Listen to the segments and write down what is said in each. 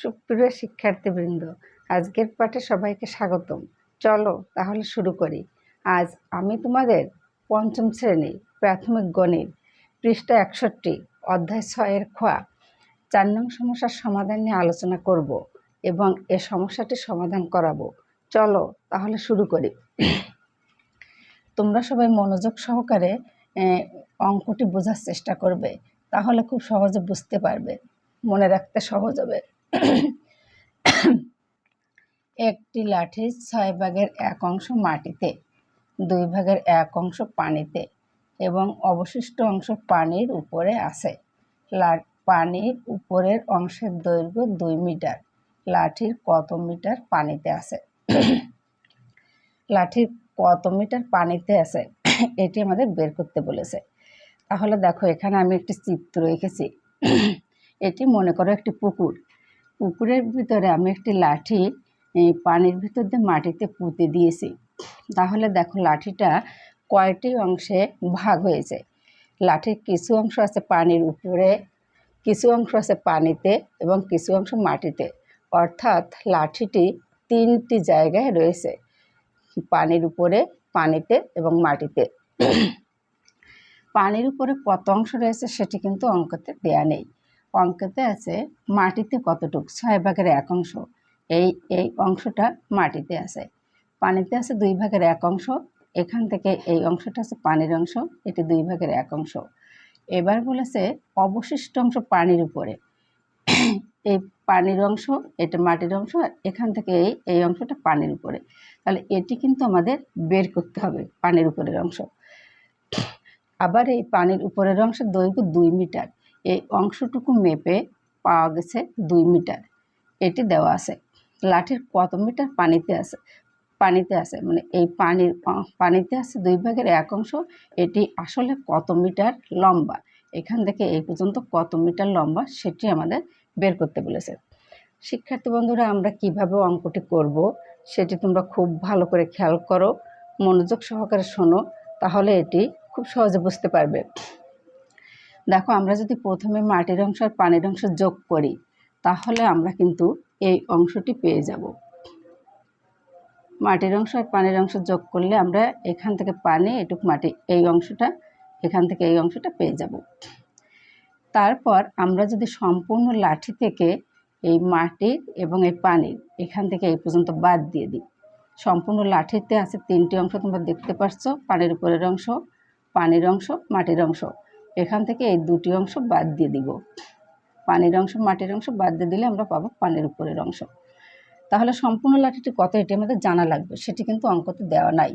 সুপ্রিয় শিক্ষার্থীবৃন্দ, আজকের পাঠে সবাইকে স্বাগতম। চলো তাহলে শুরু করি। আজ আমি তোমাদের পঞ্চম শ্রেণীর প্রাথমিক গণিত পৃষ্ঠা 61 অধ্যায় 6-এর খ 4 নং সমস্যার সমাধান নিয়ে আলোচনা করব এবং এ সমস্যাটি সমাধান করাবো। চলো তাহলে শুরু করি। তোমরা সবাই মনোযোগ সহকারে অঙ্কটি বোঝার চেষ্টা করবে, তাহলে খুব সহজে বুঝতে পারবে, মনে রাখতে সহজ হবে। একটি লাঠির 6 ভাগের 1 অংশ মাটিতে, 2 ভাগের 1 অংশ পানিতে এবং অবশিষ্ট অংশ পানির উপরে আছে। পানির উপরের অংশের দৈর্ঘ্য 2 মিটার। লাঠির কত মিটার পানিতে আছে? লাঠির কত মিটার পানিতে আছে এটি আমাদের বের করতে বলেছে। তাহলে দেখো, এখানে আমি একটি চিত্র এঁকেছি। এটি মনে করো একটি পুকুর। পুকুরের ভিতরে আমি একটি লাঠি পানির ভিতর দিয়ে মাটিতে পুঁতে দিয়েছি। তাহলে দেখো, লাঠিটা কয়টি অংশে ভাগ হয়েছে। লাঠির কিছু অংশ আছে পানির উপরে, কিছু অংশ আছে পানিতে এবং কিছু অংশ মাটিতে। অর্থাৎ লাঠিটি 3টি জায়গায় রয়েছে, পানির উপরে, পানিতে এবং মাটিতে। পানির উপরে কত অংশ রয়েছে সেটি কিন্তু অঙ্কতে দেয়া নেই। অঙ্কতে আছে মাটিতে কতটুকু, 6 ভাগের 1 অংশ। এই অংশটা মাটিতে আছে। পানিতে আছে 2 ভাগের 1 অংশ। এখান থেকে এই অংশটা আছে পানির অংশ, এটি 2 ভাগের 1 অংশ। এবার বলেছে অবশিষ্ট অংশ পানির উপরে। এই পানির অংশ, এটা মাটির অংশ, এখান থেকে এই অংশটা পানির উপরে। তাহলে এটি কিন্তু আমাদের বের করতে হবে, পানির উপরের অংশ। আবার এই পানির উপরের অংশের দৈর্ঘ্য 2 মিটার। এই অংশটুকু মেপে পাওয়া গেছে 2 মিটার, এটি দেওয়া আছে। লাঠির কত মিটার পানিতে আছে মানে এই পানিতে আছে 2 ভাগের 1 অংশ। এটি আসলে কত মিটার লম্বা, এখান থেকে এই পর্যন্ত কত মিটার লম্বা সেটি আমাদের বের করতে বলেছে। শিক্ষার্থী বন্ধুরা, আমরা কিভাবে অঙ্কটি করব সেটি তোমরা খুব ভালো করে খেয়াল করো, মনোযোগ সহকারে শোনো, তাহলে এটি খুব সহজে বুঝতে পারবে। দেখো, আমরা যদি প্রথমে মাটির অংশ আর পানির অংশ যোগ করি, তাহলে আমরা কিন্তু এই অংশটি পেয়ে যাব। মাটির অংশ আর পানির অংশ যোগ করলে আমরা এখান থেকে পানি, এটুকু মাটি, এই অংশটা, এখান থেকে এই অংশটা পেয়ে যাব। তারপর আমরা যদি সম্পূর্ণ লাঠি থেকে এই মাটির এবং এই পানির, এখান থেকে এই পর্যন্ত বাদ দিয়ে দিই। সম্পূর্ণ লাঠিতে আছে 3টি অংশ, তোমরা দেখতে পাচ্ছ, পানির উপরের অংশ, পানির অংশ, মাটির অংশ। এখান থেকে এই 2টি অংশ বাদ দিয়ে দিব। পানির অংশ, মাটির অংশ বাদ দিয়ে দিলে আমরা পাবো পানির উপরের অংশ। তাহলে সম্পূর্ণ লাঠিটি কত এটি আমাদের জানা লাগবে, সেটি কিন্তু অঙ্কতে দেওয়া নাই।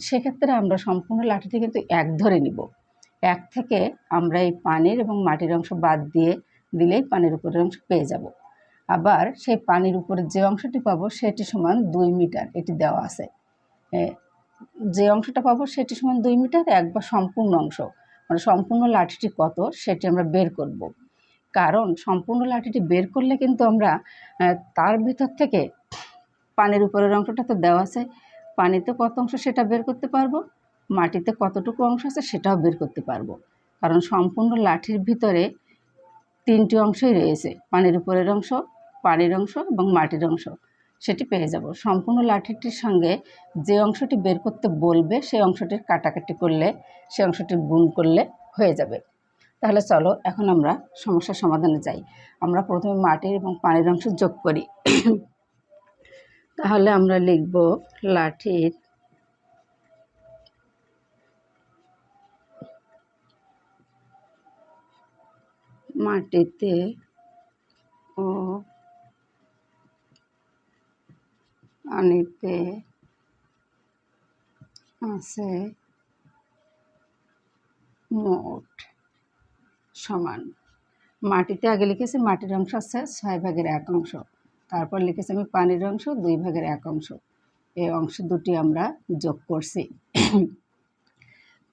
সেক্ষেত্রে আমরা সম্পূর্ণ লাঠিটি কিন্তু 1 ধরে নিব। 1 থেকে আমরা এই পানির এবং মাটির অংশ বাদ দিয়ে দিলেই পানির উপরের অংশ পেয়ে যাব। আবার সেই পানির উপরে যে অংশটি পাবো সেটি সমান 2 মিটার, এটি দেওয়া আছে। যে অংশটা পাবো সেটি সমান 2 মিটার, একবার সম্পূর্ণ অংশ মানে সম্পূর্ণ লাঠিটি কত সেটি আমরা বের করব। কারণ সম্পূর্ণ লাঠিটি বের করলে কিন্তু আমরা তার ভিতর থেকে পানির উপরের অংশটা তো দেওয়া আছে, পানিতে কত অংশ সেটা বের করতে পারবো, মাটিতে কতটুকু অংশ আছে সেটাও বের করতে পারবো। কারণ সম্পূর্ণ লাঠির ভিতরে 3টি অংশই রয়েছে, পানির উপরের অংশ, পানির অংশ এবং মাটির অংশ, সেটি পেয়ে যাব। সম্পূর্ণ লাঠিটির সঙ্গে যে অংশটি বের করতে বলবে সেই অংশটির কাটাকাটি করলে, সেই অংশটির গুণ করলে হয়ে যাবে। তাহলে চলো এখন আমরা সমস্যার সমাধানে যাই। আমরা প্রথমে মাটির এবং পানির অংশ যোগ করি। তাহলে আমরা লিখব লাঠির মাটিতে ও পানিতে আছে মোট সমান। মাটিতে আগে লিখেছি মাটির অংশ আছে 6 ভাগের 1 অংশ, তারপর লিখেছি আমি পানির অংশ 2 ভাগের 1 অংশ। এই অংশ দুটি আমরা যোগ করছি।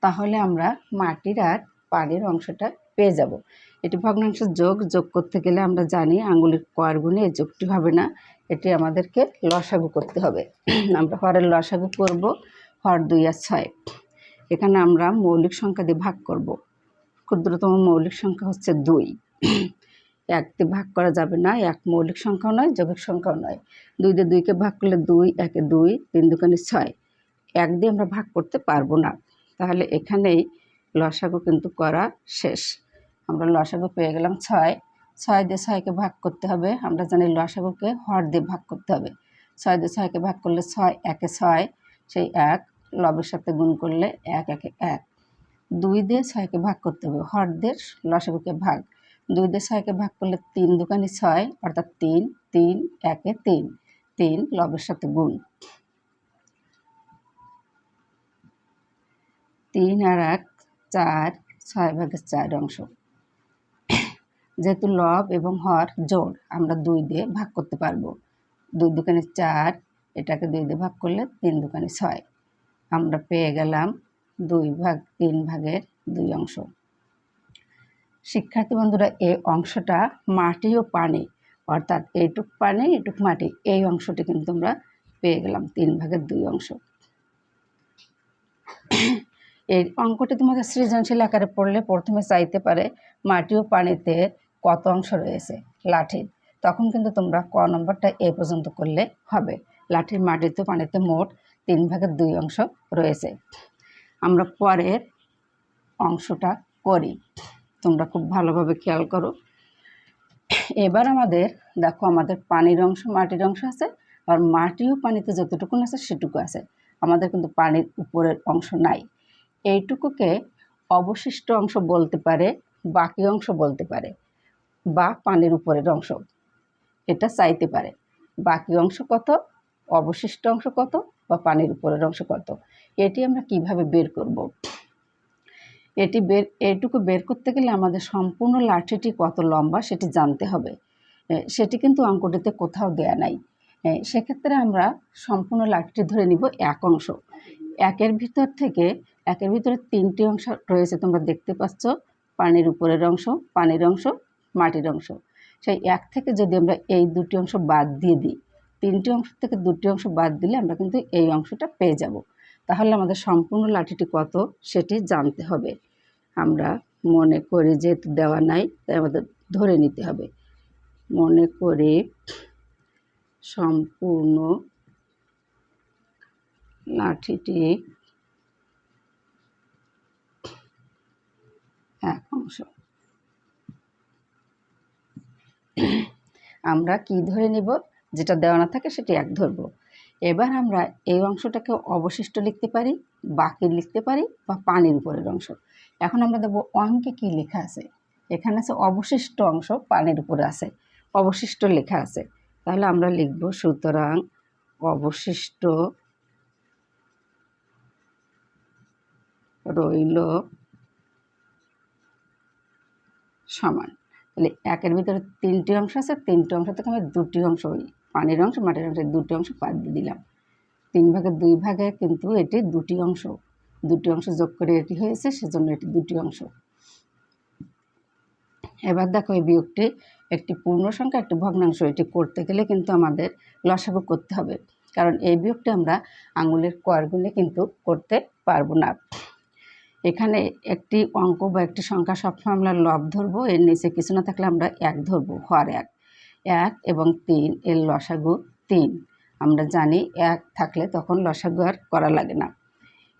তাহলে আমরা মাটির আর পানির অংশটা পেয়ে যাব। এটি ভগ্নাংশ যোগ করতে গেলে আমরা জানি আঙুলের কয়ার গুণে এই যোগটি হবে না, এটি আমাদেরকে লসাগু করতে হবে। আমরা হরের লসাগু করব, হর 2 আর 6। এখানে আমরা মৌলিক সংখ্যা দিয়ে ভাগ করব। ক্ষুদ্রতম মৌলিক সংখ্যা হচ্ছে 2। 1 দিয়ে ভাগ করা যাবে না, 1 মৌলিক সংখ্যাও নয়, যৌগিক সংখ্যাও নয়। 2 দিয়ে 2কে ভাগ করলে 2, 1 এ 2, 3 দুগুণে 6। 1 দিয়ে আমরা ভাগ করতে পারবো না, তাহলে এখানেই লসাগু কিন্তু করা শেষ। আমরা লসাগু পেয়ে গেলাম 6। 6 দিয়ে 6কে ভাগ করতে হবে, আমরা জানি লসাগুকে হর দিয়ে ভাগ করতে হবে। 6 দিয়ে 6কে ভাগ করলে 6, 1 এ 6, সেই 1 লবের সাথে গুণ করলে 1, 1 এ 1। 2 দিয়ে 6কে ভাগ করতে হবে, হর দিয়ে লসাগুকে ভাগ। 2 দিয়ে 6কে ভাগ করলে 3 দুগুণে 6, অর্থাৎ 3, 3, 1 এ 3, 3 লবের সাথে গুণ। 3 আর 1 4, 6 ভাগের 4 অংশ। যেহেতু লব এবং হর জোড়, আমরা 2 দিয়ে ভাগ করতে পারবো। 2 দুগুণে 4, এটাকে 2 দিয়ে ভাগ করলে 3 দুগুণে 6। আমরা পেয়ে গেলাম 3 ভাগের 2 অংশ। শিক্ষার্থী বন্ধুরা, এই অংশটা মাটি ও পানি, অর্থাৎ এইটুক পানি এইটুক মাটি, এই অংশটি কিন্তু আমরা পেয়ে গেলাম 3 ভাগের 2 অংশ। এই অঙ্কটি তোমাদের সৃজনশীল আকারে পড়লে প্রথমে চাইতে পারে মাটি ও পানিতে কত অংশ রয়েছে লাঠির, তখন কিন্তু তোমরা ক নম্বরটা এই পর্যন্ত করলে হবে। লাঠির মাটিতে পানিতে মোট 3 ভাগের 2 অংশ রয়েছে। আমরা পরের অংশটা করি, তোমরা খুব ভালোভাবে খেয়াল করো। এবার আমাদের দেখো, আমাদের পানির অংশ মাটির অংশ আছে, আর মাটি ও পানিতে যতটুকু আছে সেটুকু আছে, আমাদের কিন্তু পানির উপরের অংশ নাই। এইটুকুকে অবশিষ্ট অংশ বলতে পারে, বাকি অংশ বলতে পারে, বা পানির উপরের অংশ, এটা চাইতে পারে। বাকি অংশ কত, অবশিষ্ট অংশ কত, বা পানির উপরের অংশ কত, এটি আমরা কিভাবে বের করব? এইটুকু বের করতে গেলে আমাদের সম্পূর্ণ লাঠিটি কত লম্বা সেটি জানতে হবে। সেটি কিন্তু অঙ্কটিতে কোথাও দেয়া নাই। সেক্ষেত্রে আমরা সম্পূর্ণ লাঠিটি ধরে নিব 1 অংশ। একের ভিতরে 3টি অংশ রয়েছে, তোমরা দেখতে পাচ্ছ, পানির উপরের অংশ, পানির অংশ, মাটির অংশ। সেই 1 থেকে যদি আমরা এই 2টি অংশ বাদ দিয়ে দিই, 3টি অংশ থেকে 2টি অংশ বাদ দিলে আমরা কিন্তু এই অংশটা পেয়ে যাব। তাহলে আমাদের সম্পূর্ণ লাঠিটি কত সেটি জানতে হবে। আমরা মনে করি যেহেতু দেওয়া নাই, তাই আমাদের ধরে নিতে হবে। মনে করি সম্পূর্ণ লাঠিটি 1 অংশ। আমরা কি ধরে নিব? যেটা দেওয়া না থাকে সেটি 1 ধরব। এবার আমরা এই অংশটাকে অবশিষ্ট লিখতে পারি, বাকি লিখতে পারি, বা পানির উপরের অংশ। এখন আমরা দেখব অঙ্কে কি লেখা আছে। এখানে আছে অবশিষ্ট অংশ, পানির উপরে আছে, অবশিষ্ট লেখা আছে। তাহলে আমরা লিখব, সুতরাং অবশিষ্ট রইল সমান। তাহলে 1-এর ভিতরে 3টি অংশ আছে, 3টি অংশ থেকে আমি 2টি অংশ, পানির অংশ মাটির অংশ, 2টি অংশ বাদ দিয়ে দিলাম। 3 ভাগের 2 ভাগে কিন্তু এটি 2টি অংশ, 2টি অংশ যোগ করে এটি হয়েছে, সেজন্য এটি 2টি অংশ। এবার দেখো, এই বিয়োগটি একটি পূর্ণ সংখ্যা একটি ভগ্নাংশ, এটি করতে গেলে কিন্তু আমাদের লসাগু করতে হবে, কারণ এই বিয়োগটি আমরা আঙুলের কর গুণে কিন্তু করতে পারবো না। এখানে একটি অঙ্ক বা একটি সংখ্যা সবসময় আমরা লব ধরবো, এর নিচে কিছু না থাকলে আমরা 1 ধরবো, হর 1। 1 এবং 3 এর লসাগু 3। আমরা জানি 1 থাকলে তখন লসাগু আর করা লাগে না।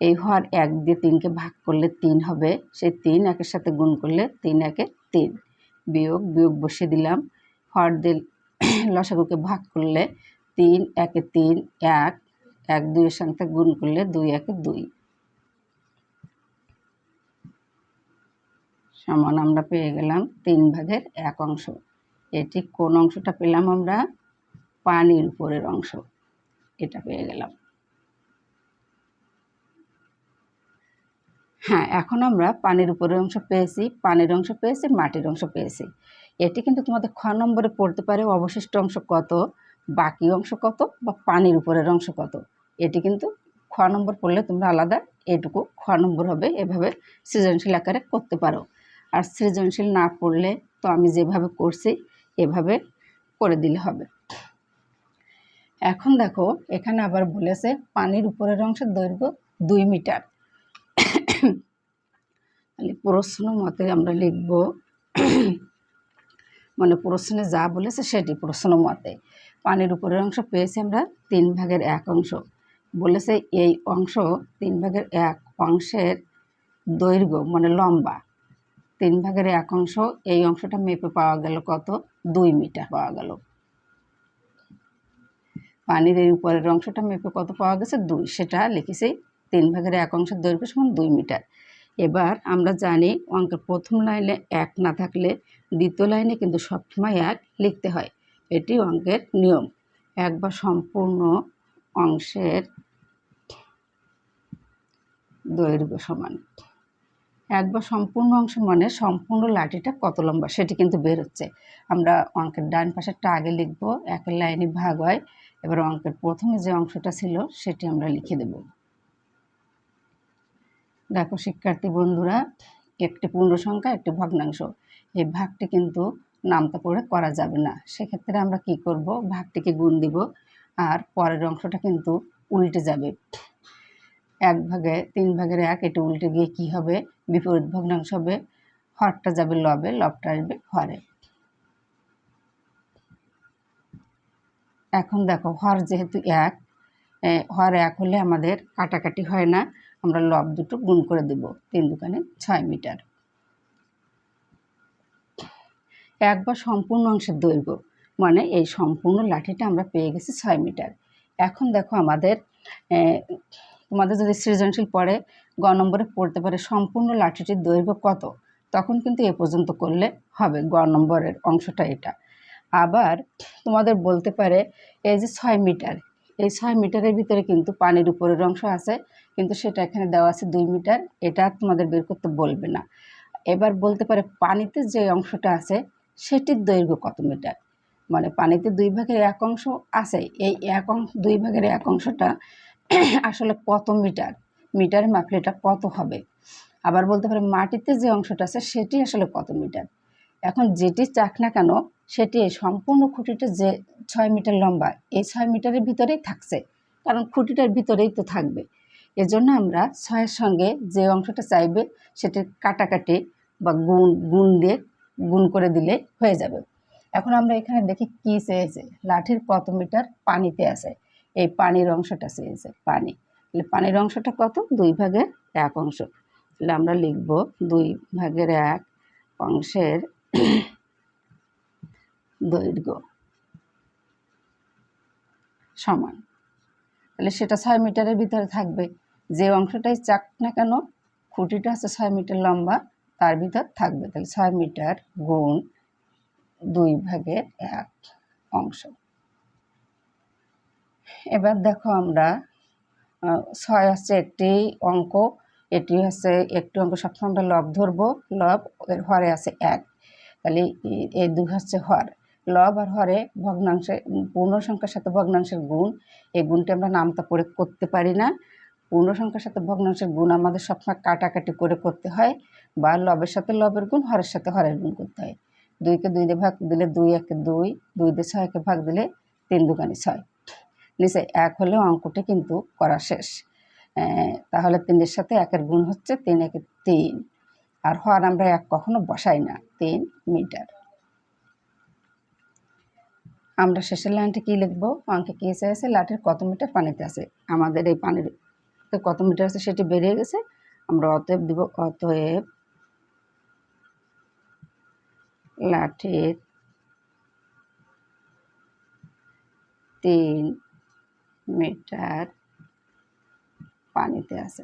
এই হর 1 দিয়ে 3কে ভাগ করলে 3 হবে, সেই 3 1-এর সাথে গুণ করলে 3 1-এ 3, বিয়োগ বসিয়ে দিলাম। হর দিয়ে লসাগুকে ভাগ করলে 3 1-এ 3, 1 1 2-এর সাথে গুণ করলে 2 1-এ 2 সমান আমরা পেয়ে গেলাম 3 ভাগের 1 অংশ। এটি কোন অংশটা পেলাম আমরা? পানির উপরের অংশ, এটা পেয়ে গেলাম। হ্যাঁ, এখন আমরা পানির উপরের অংশ পেয়েছি, পানির অংশ পেয়েছি, মাটির অংশ পেয়েছি। এটি কিন্তু তোমাদের খ নম্বরে পড়তে পারে, অবশিষ্ট অংশ কত, বাকি অংশ কত, বা পানির উপরের অংশ কত। এটি কিন্তু খ নম্বর পড়লে তোমরা আলাদা এটুকু খ নম্বর হবে, এভাবে সৃজনশীল আকারে করতে পারো। আর সৃজনশীল না পড়লে তো আমি যেভাবে করছি এভাবে করে দিলে হবে। এখন দেখো, এখানে আবার বলেছে পানির উপরের অংশের দৈর্ঘ্য 2 মিটার। তাহলে প্রশ্ন মতে আমরা লিখব, মানে প্রশ্নে যা বলেছে সেটি প্রশ্ন মতে। পানির উপরের অংশ পেয়েছি আমরা 3/1 অংশ। বলেছে এই অংশ 3/1 অংশের দৈর্ঘ্য মানে লম্বা 3/1 অংশ, এই অংশটা মেপে পাওয়া গেল কত? 2 মিটার পাওয়া গেল। পানির এই উপরের অংশটা মেপে কত পাওয়া গেছে? 2, সেটা লিখেছি 3/1 অংশের দৈর্ঘ্য সমান 2 মিটার। এবার আমরা জানি অঙ্কের প্রথম লাইনে 1 না থাকলে দ্বিতীয় লাইনে কিন্তু সবসময় 1 লিখতে হয়, এটি অঙ্কের নিয়ম। 1 বা সম্পূর্ণ অংশের দৈর্ঘ্য সমান 1 বা সম্পূর্ণ অংশ মানে সম্পূর্ণ লাঠিটা কত লম্বা সেটি কিন্তু বের হচ্ছে। আমরা অঙ্কের ডান পাশেরটা আগে লিখব, একের লাইনে ভাগ হয়। এবার অঙ্কের প্রথমে যে অংশটা ছিল সেটি আমরা লিখে দেব। দেখো শিক্ষার্থী বন্ধুরা, একটি পূর্ণ সংখ্যা একটি ভগ্নাংশ, এই ভাগটি কিন্তু নামতা পড়ে করা যাবে না। সেক্ষেত্রে আমরা কি করব? ভাগটিকে গুণ দিব আর পরের অংশটা কিন্তু উল্টে যাবে। 1/3/1 এটি উল্টে গিয়ে কি হবে? বিপরীত ভগ্নাংশ হবে। হরটা যাবে লবে, লবটা আসবে হরে। এখন দেখো হর যেহেতু 1, হর 1 হলে আমাদের কাটাকাটি হয় না, আমরা লব দুটো গুণ করে দেব। 3 দুগুণে 6 মিটার। 1 বা সম্পূর্ণ অংশের দৈর্ঘ্য মানে এই সম্পূর্ণ লাঠিটা আমরা পেয়ে গেছি 6 মিটার। এখন দেখো আমাদের তোমাদের যদি সৃজনশীল পড়ে গ নম্বরে পড়তে পারে সম্পূর্ণ লাঠিটির দৈর্ঘ্য কত, তখন কিন্তু এ পর্যন্ত করলে হবে, গ নম্বরের অংশটা এটা। আবার তোমাদের বলতে পারে এই যে 6 মিটার, এই 6 মিটারের ভিতরে কিন্তু পানির উপরের অংশ আছে, কিন্তু সেটা এখানে দেওয়া আছে 2 মিটার, এটা তোমাদের বের করতে বলবে না। এবার বলতে পারে পানিতে যে অংশটা আছে সেটির দৈর্ঘ্য কত মিটার, মানে পানিতে 2/1 অংশ আছে, এই 2/1 অংশটা আসলে কত মিটার, মিটারে মাপলে এটা কত হবে। আবার বলতে পারে মাটিতে যে অংশটা আছে সেটি আসলে কত মিটার। এখন যেটি চাক না কেন সেটি সম্পূর্ণ খুঁটিটা যে 6 মিটার লম্বা, এই 6 মিটারের ভিতরেই থাকছে, কারণ খুঁটিটার ভিতরেই তো থাকবে। এজন্য আমরা 6-এর সঙ্গে যে অংশটা চাইবে সেটির কাটাকাটি বা গুণ দিয়ে গুণ করে দিলে হয়ে যাবে। এখন আমরা এখানে দেখি কি চেয়েছে, লাঠির কত মিটার পানিতে আছে, এই পানির অংশটা চেয়েছে পানি, তাহলে পানির অংশটা কত? 2/1 অংশ। তাহলে আমরা লিখব 2/1 অংশের দৈর্ঘ্য সমান, তাহলে সেটা 6 মিটারের ভিতরে থাকবে। যে অংশটাই চাক না কেন খুঁটিটা আছে 6 মিটার লম্বা, তার ভিতর থাকবে, তাহলে 6 মিটার গুণ 2/1 অংশ। এবার দেখো আমরা 6 হচ্ছে একটি অঙ্ক, এটি হচ্ছে একটি অঙ্ক, সবসময় আমরা লব ধরবো, লব এর হরে আছে 1, তাহলে এই 2 হচ্ছে হর। লব আর হরে ভগ্নাংশে পূর্ণ সংখ্যার সাথে ভগ্নাংশের গুণ, এই গুণটা আমরা নামতা পড়ে করতে পারি না। পূর্ণ সংখ্যার সাথে ভগ্নাংশের গুণ আমাদের সবসময় কাটাকাটি করে করতে হয়, বা লবের সাথে লবের গুণ, হরের সাথে হরের গুণ করতে হয়। 2কে 2 দিয়ে ভাগ দিলে 2×1 2, 2 দিয়ে 6কে ভাগ দিলে 3 দুগুণে 6, নিচে 1 হলে অঙ্কটি কিন্তু করা শেষ। তাহলে 3-এর সাথে 1-এর গুণ হচ্ছে 3×1 3, আর হর আমরা 1 কখনো বসাই না, 3 মিটার। আমরা শেষের লাইনটা কি লিখবো? অঙ্কে কি চেয়েছে? লাঠির কত মিটার পানিতে আছে, আমাদের এই পানির কত মিটার আছে সেটি বেরিয়ে গেছে, আমরা অতএব দিব, অতএব লাঠির 3 মিটার পানিতে আছে।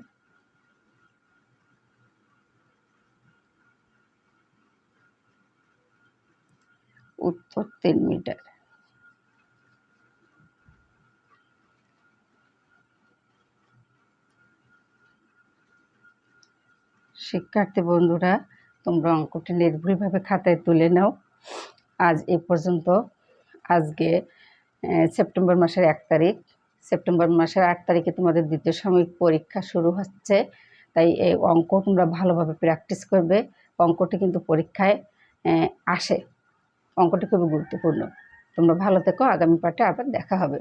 উত্তর 3 মিটার। শিক্ষার্থী বন্ধুরা, তোমরা অঙ্কটি নির্ভুলভাবে খাতায় তুলে নাও। আজ এ পর্যন্ত। আজকে সেপ্টেম্বর মাসের 1 তারিখ, সেপ্টেম্বর মাসের 8 তারিখে তোমাদের দ্বিতীয় সাময়িক পরীক্ষা শুরু হচ্ছে, তাই এই অঙ্ক তোমরা ভালোভাবে প্র্যাকটিস করবে। অঙ্কটি কিন্তু পরীক্ষায় আসে, অঙ্কটি খুবই গুরুত্বপূর্ণ। তোমরা ভালো থেকো, আগামী পাঠে আবার দেখা হবে।